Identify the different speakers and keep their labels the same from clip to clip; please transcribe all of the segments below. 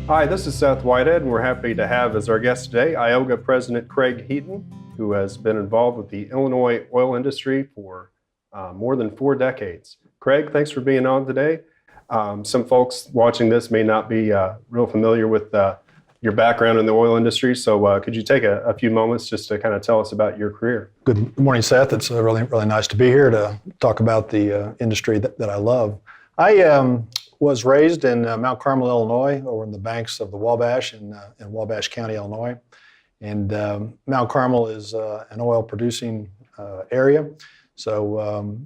Speaker 1: Hi, this is Seth Whitehead, and we're happy to have as our guest today IOGA President Craig Hedin, who has been involved with the Illinois oil industry for more than 4 decades. Craig, thanks for being on today. Some folks watching this may not be real familiar with your background in the oil industry, so could you take a few moments just to kind of tell us about your career?
Speaker 2: Good morning, Seth. It's really nice to be here to talk about the industry that I love. I was raised in Mount Carmel, Illinois, over in the banks of the Wabash in Wabash County, Illinois. And Mount Carmel is an oil-producing area. So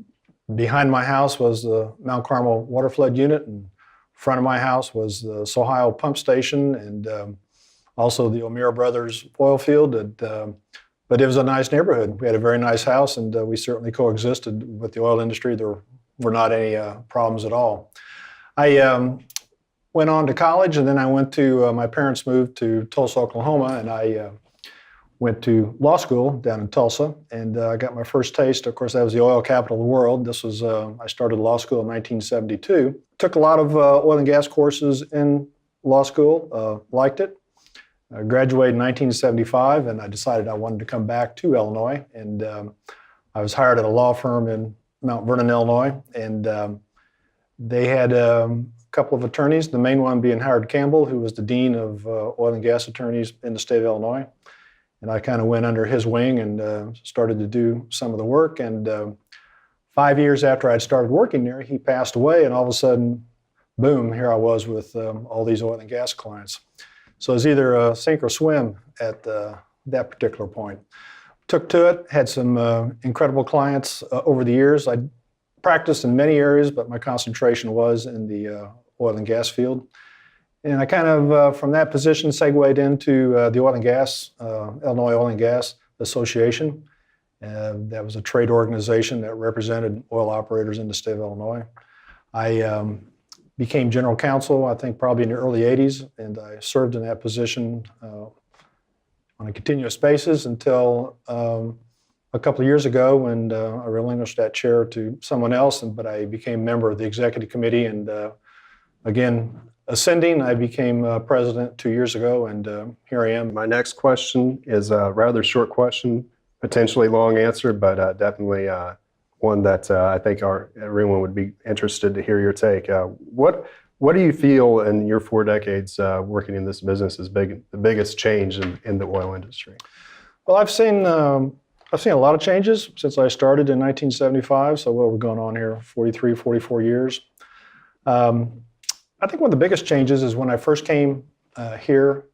Speaker 2: behind my house was the Mount Carmel water flood unit, and in front of my house was the Sohio pump station, and also the O'Meara Brothers oil field. But it was a nice neighborhood. We had a very nice house, and we certainly coexisted with the oil industry. There were not any problems at all. I went on to college, and then I went to, my parents moved to Tulsa, Oklahoma, and I went to law school down in Tulsa, and I got my first taste. Of course, that was the oil capital of the world. This was, I started law school in 1972. Took a lot of oil and gas courses in law school, liked it. I graduated in 1975, and I decided I wanted to come back to Illinois, and I was hired at a law firm in Mount Vernon, Illinois, and they had a couple of attorneys, the main one being Howard Campbell, who was the dean of oil and gas attorneys in the state of Illinois. And I kind of went under his wing and started to do some of the work. And 5 years after I'd started working there, he passed away, and all of a sudden, boom, here I was with all these oil and gas clients. So it was either sink or swim at that particular point. Took to it, had some incredible clients over the years. I practiced in many areas, but my concentration was in the oil and gas field. And I kind of, from that position, segued into the oil and gas, Illinois Oil and Gas Association. That was a trade organization that represented oil operators in the state of Illinois. I became general counsel, I think probably in the early 80s, and I served in that position on a continuous basis until a couple of years ago when I relinquished that chair to someone else, but I became member of the executive committee, and again, ascending, I became president 2 years ago, and here I am.
Speaker 1: My next question is a rather short question, potentially long answer, but definitely one that I think everyone would be interested to hear your take. What do you feel in your 4 decades working in this business is the biggest change in the oil industry?
Speaker 2: Well, I've seen a lot of changes since I started in 1975, so what we're going on here, 43, 44 years. I think one of the biggest changes is when I first came here,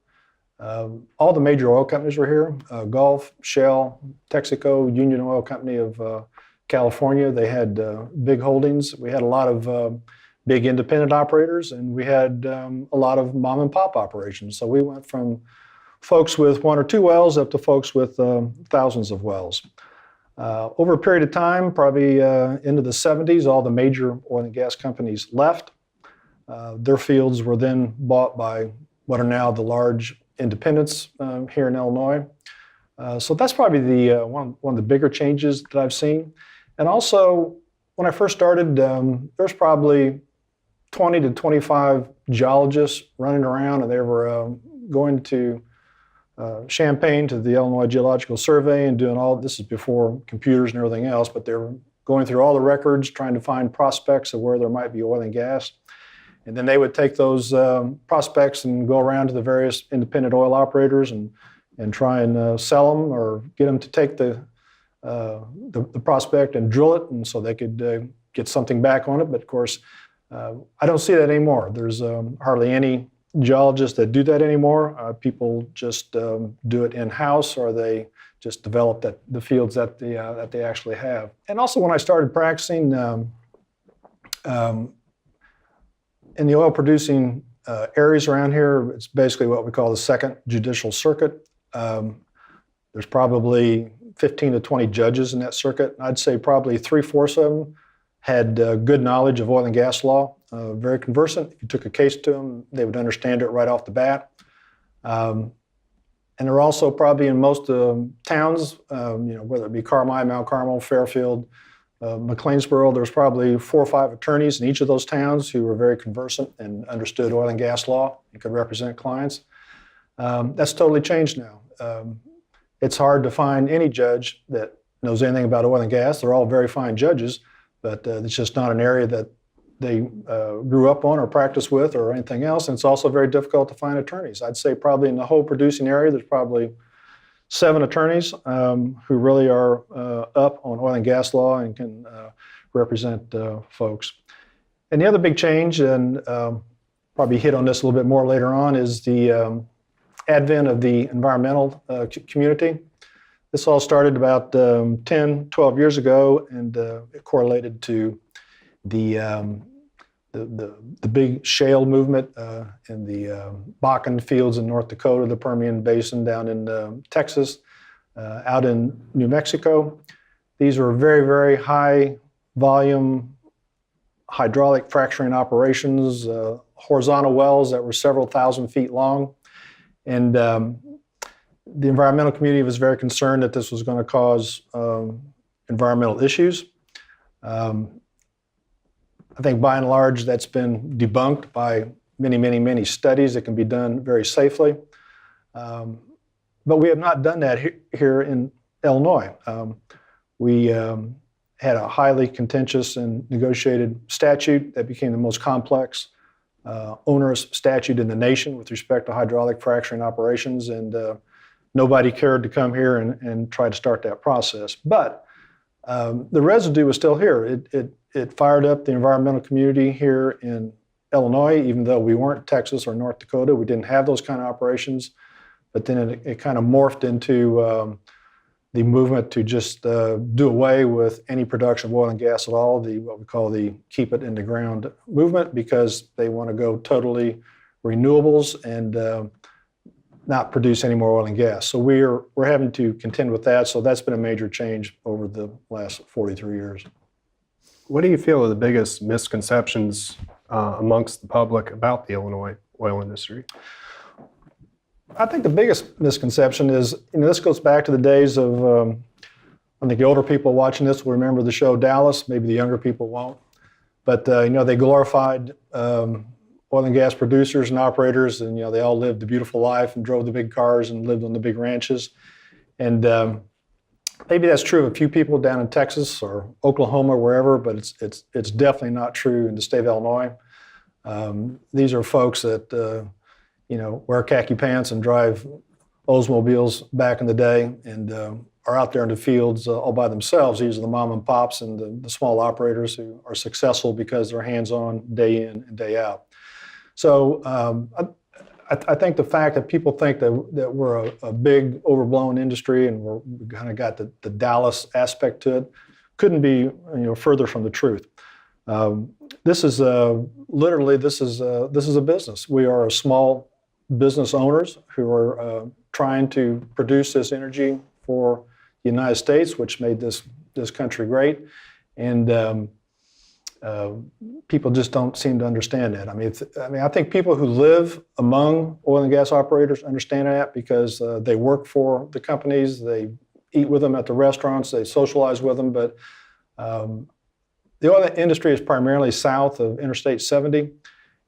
Speaker 2: all the major oil companies were here, Gulf, Shell, Texaco, Union Oil Company of California. They had big holdings. We had a lot of big independent operators, and we had a lot of mom and pop operations. So we went from folks with 1 or 2 wells up to folks with thousands of wells. Over a period of time, probably into the 70s, all the major oil and gas companies left. Their fields were then bought by what are now the large independents here in Illinois. So that's probably the one of the bigger changes that I've seen. And also, when I first started, there's probably 20 to 25 geologists running around, and they were going to Champaign to the Illinois Geological Survey and doing all, this is before computers and everything else, but they were going through all the records, trying to find prospects of where there might be oil and gas. And then they would take those prospects and go around to the various independent oil operators and try and sell them or get them to take the prospect and drill it, and so they could get something back on it. But of course, I don't see that anymore. There's hardly any geologists that do that anymore. People just do it in-house, or they just develop the fields that they actually have. And also, when I started practicing in the oil-producing areas around here, it's basically what we call the Second Judicial Circuit. There's probably 15 to 20 judges in that circuit. I'd say probably 3/4 of them had good knowledge of oil and gas law, very conversant. If you took a case to them, they would understand it right off the bat. And they're also probably in most towns, whether it be Carmi, Mount Carmel, Fairfield, McLeansboro, there was probably 4 or 5 attorneys in each of those towns who were very conversant and understood oil and gas law and could represent clients. That's totally changed now. It's hard to find any judge that knows anything about oil and gas. They're all very fine judges, but it's just not an area that they grew up on or practiced with or anything else. And it's also very difficult to find attorneys. I'd say probably in the whole producing area, there's probably 7 attorneys who really are up on oil and gas law and can represent folks. And the other big change, and probably hit on this a little bit more later on, is the advent of the environmental community. This all started about 10, 12 years ago, and it correlated to the big shale movement in the Bakken fields in North Dakota, the Permian Basin down in Texas, out in New Mexico. These were very, very high volume hydraulic fracturing operations, horizontal wells that were several thousand feet long. And the environmental community was very concerned that this was going to cause environmental issues. I think by and large that's been debunked by many, many, many studies. It can be done very safely. But we have not done that here in Illinois. We had a highly contentious and negotiated statute that became the most complex, onerous statute in the nation with respect to hydraulic fracturing operations, and nobody cared to come here and try to start that process. But the residue was still here. It fired up the environmental community here in Illinois, even though we weren't Texas or North Dakota. We didn't have those kind of operations. But then it kind of morphed into the movement to just do away with any production of oil and gas at all, what we call the keep it in the ground movement, because they want to go totally renewables and not produce any more oil and gas. So we're having to contend with that. So that's been a major change over the last 43 years.
Speaker 1: What do you feel are the biggest misconceptions amongst the public about the Illinois oil industry?
Speaker 2: I think the biggest misconception is, this goes back to the days of, I think the older people watching this will remember the show Dallas, maybe the younger people won't. But, they glorified oil and gas producers and operators, and, they all lived a beautiful life and drove the big cars and lived on the big ranches. And maybe that's true of a few people down in Texas or Oklahoma or wherever, but it's definitely not true in the state of Illinois. These are folks that, wear khaki pants and drive Oldsmobiles back in the day and are out there in the fields all by themselves. These are the mom and pops and the small operators who are successful because they're hands-on day in and day out. So I think the fact that people think that we're a big overblown industry and we kind of got the Dallas aspect to it couldn't be further from the truth. This is literally this is a business. We are a small business owners who are trying to produce this energy for the United States, which made this country great, and people just don't seem to understand that. I think people who live among oil and gas operators understand that because they work for the companies, they eat with them at the restaurants, they socialize with them. But the oil industry is primarily south of Interstate 70.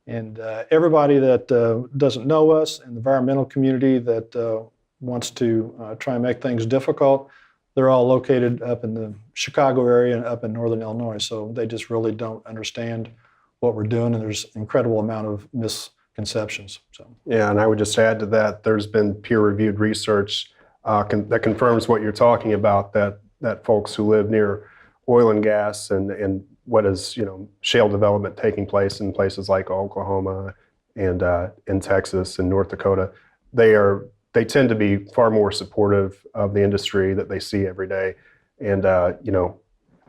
Speaker 2: And everybody that doesn't know us and the environmental community that wants to try and make things difficult, they're all located up in the Chicago area and up in northern Illinois. So they just really don't understand what we're doing, and there's an incredible amount of misconceptions. So.
Speaker 1: Yeah, and I would just add to that, there's been peer-reviewed research that confirms what you're talking about, that folks who live near oil and gas and what is shale development taking place in places like Oklahoma and in Texas and North Dakota, they tend to be far more supportive of the industry that they see every day. And I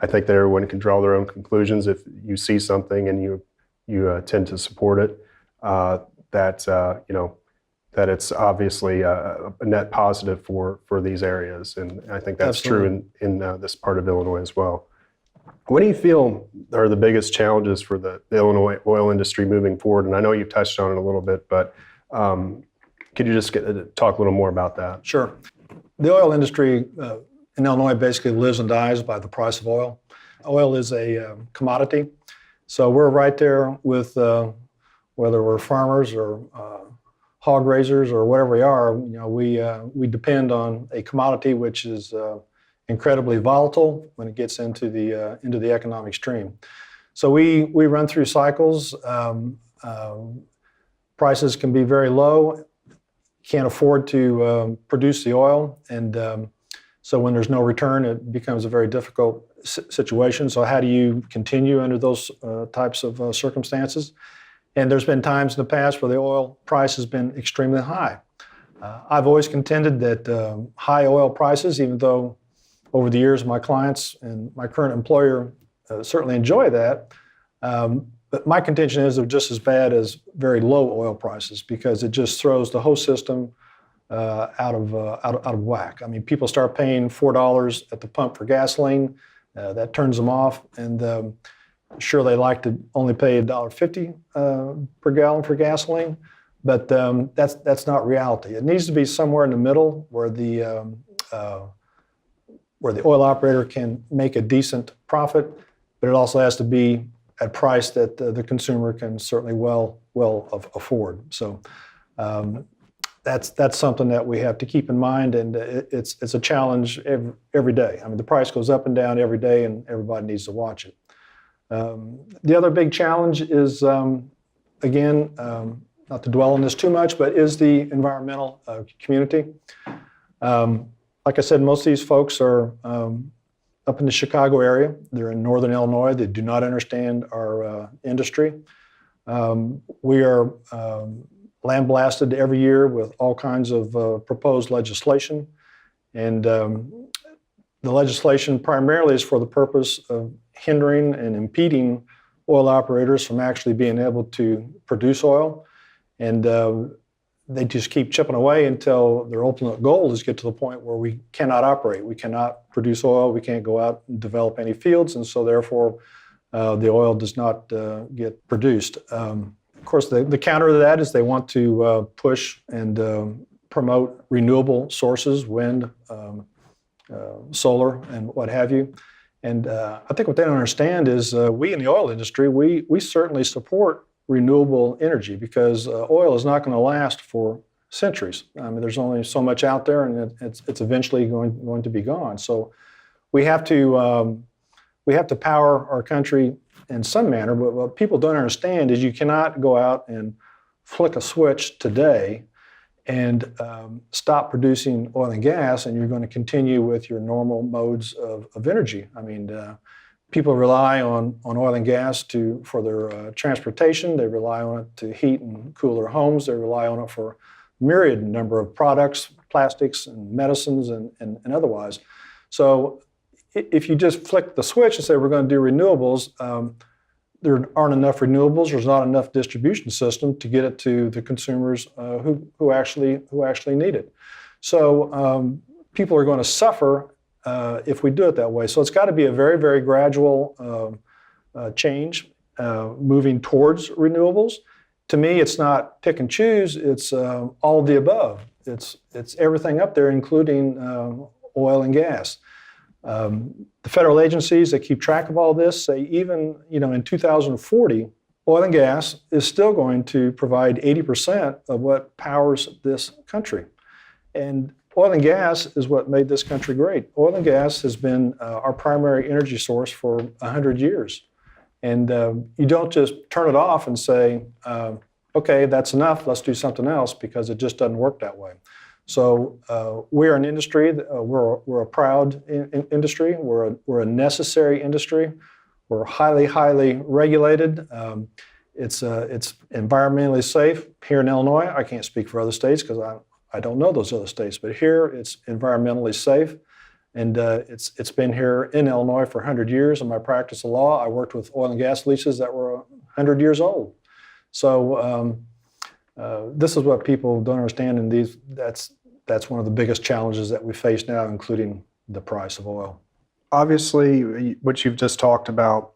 Speaker 1: think that everyone can draw their own conclusions. If you see something and you tend to support it, that it's obviously a net positive for these areas. And I think that's
Speaker 2: Absolutely.
Speaker 1: true in this part of Illinois as well. What do you feel are the biggest challenges for the Illinois oil industry moving forward? And I know you've touched on it a little bit, but could you just talk a little more about that?
Speaker 2: Sure. The oil industry in Illinois basically lives and dies by the price of oil. Oil is a commodity, so we're right there with whether we're farmers or hog raisers or whatever we are. We depend on a commodity which is incredibly volatile when it gets into the economic stream. So we run through cycles. Prices can be very low. Can't afford to produce the oil, and so when there's no return, it becomes a very difficult situation. So how do you continue under those types of circumstances? And there's been times in the past where the oil price has been extremely high. I've always contended that high oil prices, even though over the years my clients and my current employer certainly enjoy that, but my contention is they're just as bad as very low oil prices, because it just throws the whole system out of whack. I mean, people start paying $4 at the pump for gasoline, that turns them off, and sure, they like to only pay $1.50 per gallon for gasoline, but that's not reality. It needs to be somewhere in the middle where the oil operator can make a decent profit, but it also has to be at a price that the consumer can certainly well afford. So that's something that we have to keep in mind, and it's a challenge every day. I mean, the price goes up and down every day, and everybody needs to watch it. The other big challenge is, again, not to dwell on this too much, but is the environmental community. Like I said, most of these folks are up in the Chicago area. They're in northern Illinois. They do not understand our industry. We are lambasted every year with all kinds of proposed legislation, and the legislation primarily is for the purpose of hindering and impeding oil operators from actually being able to produce oil, and they just keep chipping away until their ultimate goal is get to the point where we cannot operate. We cannot produce oil. We can't go out and develop any fields, and so therefore the oil does not get produced. Of course, the counter to that is they want to push and promote renewable sources, wind, solar, and what have you. And I think what they don't understand is we in the oil industry, we certainly support renewable energy, because oil is not going to last for centuries. I mean, there's only so much out there, and it's eventually going to be gone. So we have to power our country in some manner. But what people don't understand is you cannot go out and flick a switch today and stop producing oil and gas, and you're going to continue with your normal modes of energy. I mean, people rely on oil and gas for their transportation. They rely on it to heat and cool their homes. They rely on it for a myriad number of products, plastics and medicines and otherwise. So if you just flick the switch and say we're going to do renewables, there aren't enough renewables. There's not enough distribution system to get it to the consumers who actually need it. So people are going to suffer if we do it that way. So it's got to be a very, very gradual change moving towards renewables. To me, it's not pick and choose. It's all of the above. It's everything up there, including oil and gas. The federal agencies that keep track of all this say even in 2040, oil and gas is still going to provide 80% of what powers this country. And oil and gas is what made this country great. Oil and gas has been our primary energy source for 100 years. And you don't just turn it off and say, okay, that's enough, let's do something else, because it just doesn't work that way. So we're an industry, we're a proud industry, we're a necessary industry, we're highly, highly regulated. It's environmentally safe. Here in Illinois, I can't speak for other states because I don't know those other states, but here it's environmentally safe, and it's been here in Illinois for 100 years. In my practice of law, I worked with oil and gas leases that were 100 years old. So this is what people don't understand, and that's one of the biggest challenges that we face now, including the price of oil.
Speaker 1: Obviously, what you've just talked about,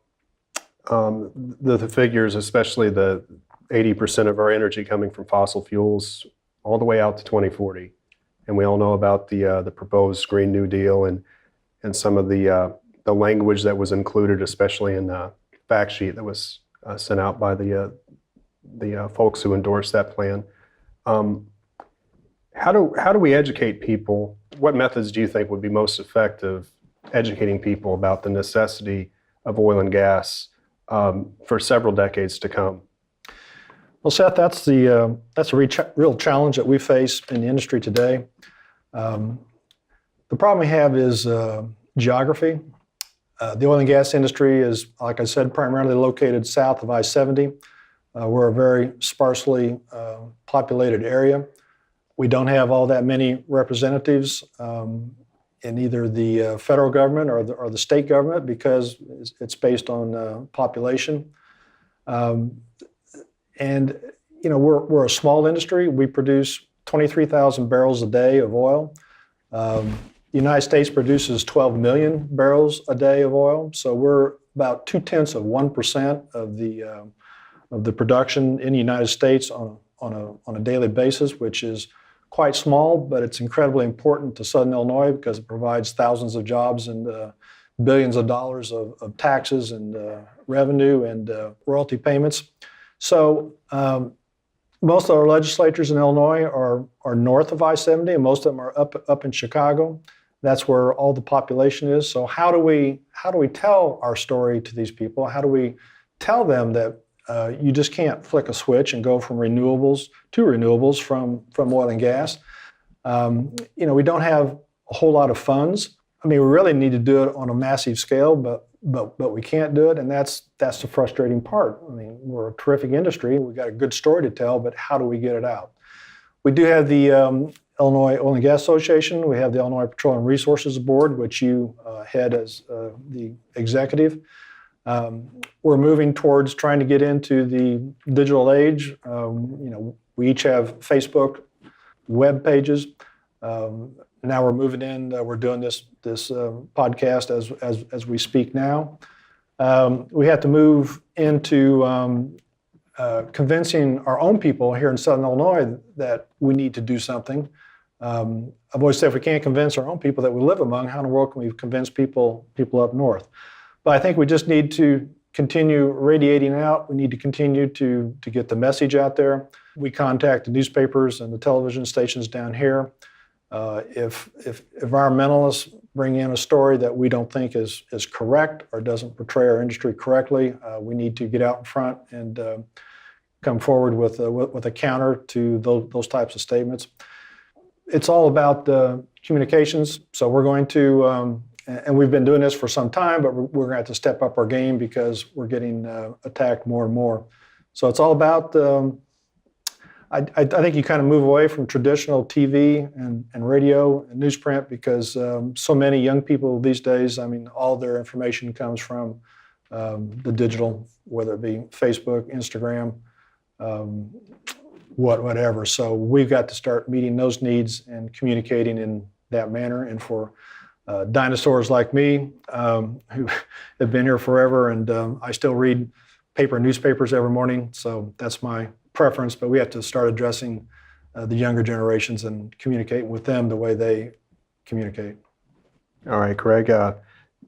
Speaker 1: the figures, especially the 80% of our energy coming from fossil fuels, all the way out to 2040. And we all know about the proposed Green New Deal and some of the the language that was included, especially in the fact sheet that was sent out by the folks who endorsed that plan. How do we educate people? What methods do you think would be most effective educating people about the necessity of oil and gas for several decades to come?
Speaker 2: Well, Seth, that's a real challenge that we face in the industry today. The problem we have is geography. The oil and gas industry is, like I said, primarily located south of I-70. We're a very sparsely populated area. We don't have all that many representatives in either the federal government or the state government because it's based on population. And we're a small industry. We produce 23,000 barrels a day of oil. The United States produces 12 million barrels a day of oil, so we're about 0.2% of the production in the United States on a daily basis, which is quite small, but it's incredibly important to Southern Illinois because it provides thousands of jobs and billions of dollars of taxes and revenue and royalty payments. So most of our legislatures in Illinois are north of I-70, and most of them are up in Chicago. That's where all the population is. So how do we tell our story to these people? How do we tell them that you just can't flick a switch and go from renewables to renewables from oil and gas? We don't have a whole lot of funds. I mean, we really need to do it on a massive scale, but we can't do it, and that's the frustrating part. I mean, we're a terrific industry. We've got a good story to tell, but how do we get it out? We do have the Illinois Oil and Gas Association. We have the Illinois Petroleum Resources Board, which you head as the executive. We're moving towards trying to get into the digital age. We each have Facebook web pages. Now we're moving in. We're doing this podcast as we speak now. We have to move into convincing our own people here in Southern Illinois that we need to do something. I've always said if we can't convince our own people that we live among, how in the world can we convince people up north? But I think we just need to continue radiating out. We need to continue to get the message out there. We contact the newspapers and the television stations down here. If environmentalists bring in a story that we don't think is correct or doesn't portray our industry correctly, we need to get out in front and come forward with a counter to those types of statements. It's all about communications. So we're going to, and we've been doing this for some time, but we're going to have to step up our game because we're getting attacked more and more. So it's all about, I think you kind of move away from traditional TV and radio and newsprint because so many young people these days, I mean, all their information comes from the digital, whether it be Facebook, Instagram, whatever. So we've got to start meeting those needs and communicating in that manner. And for dinosaurs like me, who have been here forever, and I still read paper and newspapers every morning, so that's my preference, but we have to start addressing the younger generations and communicating with them the way they communicate.
Speaker 1: All right, Craig,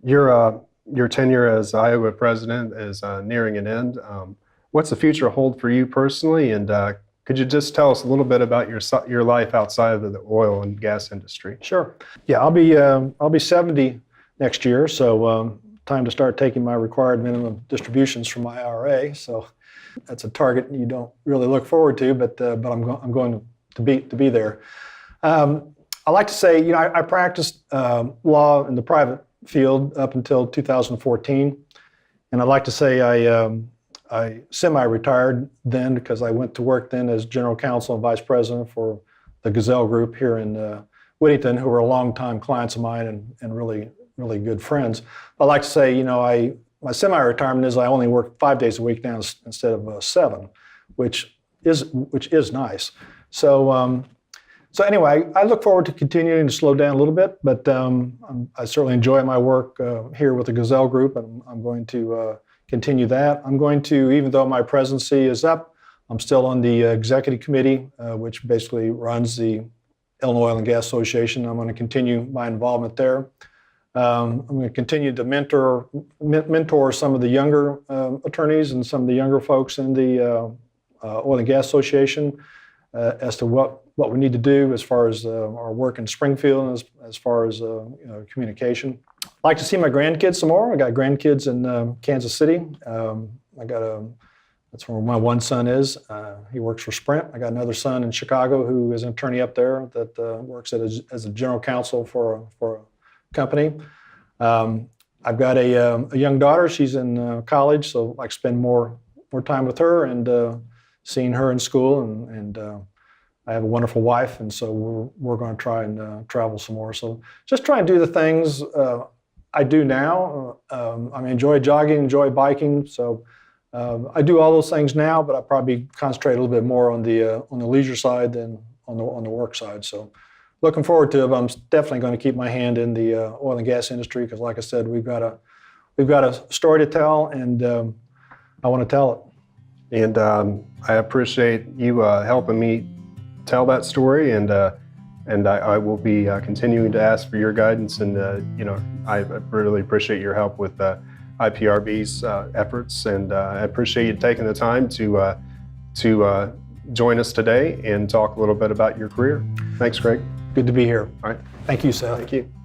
Speaker 1: your tenure as Iowa president is nearing an end. What's the future hold for you personally, and could you just tell us a little bit about your life outside of the oil and gas industry?
Speaker 2: Sure. Yeah, I'll be 70 next year, so time to start taking my required minimum distributions from my IRA. So that's a target you don't really look forward to, but I'm going to be there. I like to say, I practiced law in the private field up until 2014, and I like to say I semi-retired then because I went to work then as general counsel and vice president for the Gazelle Group here in Whittington, who were longtime clients of mine and really good friends. I like to say, my semi-retirement is I only work 5 days a week now instead of 7, which is nice. So anyway, I look forward to continuing to slow down a little bit, but I certainly enjoy my work here with the Gazelle Group, and I'm going to continue that. I'm going to, even though my presidency is up, I'm still on the executive committee, which basically runs the Illinois Oil and Gas Association. I'm going to continue my involvement there. I'm going to continue to mentor some of the younger attorneys and some of the younger folks in the Oil and Gas Association as to what we need to do as far as our work in Springfield and as far as communication. I'd like to see my grandkids some more. I got grandkids in Kansas City. That's where my one son is. He works for Sprint. I got another son in Chicago who is an attorney up there that works as a general counsel for a company. I've got a young daughter. She's in college, so I like to spend more time with her and seeing her in school. And I have a wonderful wife, and so we're going to try and travel some more. So just try and do the things I do now. I enjoy jogging, enjoy biking. So I do all those things now, but I probably concentrate a little bit more on the leisure side than on the work side. So looking forward to it. I'm definitely going to keep my hand in the oil and gas industry because, like I said, we've got a story to tell, and I want to tell it.
Speaker 1: And I appreciate you helping me tell that story, and I will be continuing to ask for your guidance. And I really appreciate your help with IPRB's efforts, and I appreciate you taking the time to join us today and talk a little bit about your career. Thanks, Craig.
Speaker 2: Good to be here.
Speaker 1: All right.
Speaker 2: Thank you, Seth.
Speaker 1: Thank you.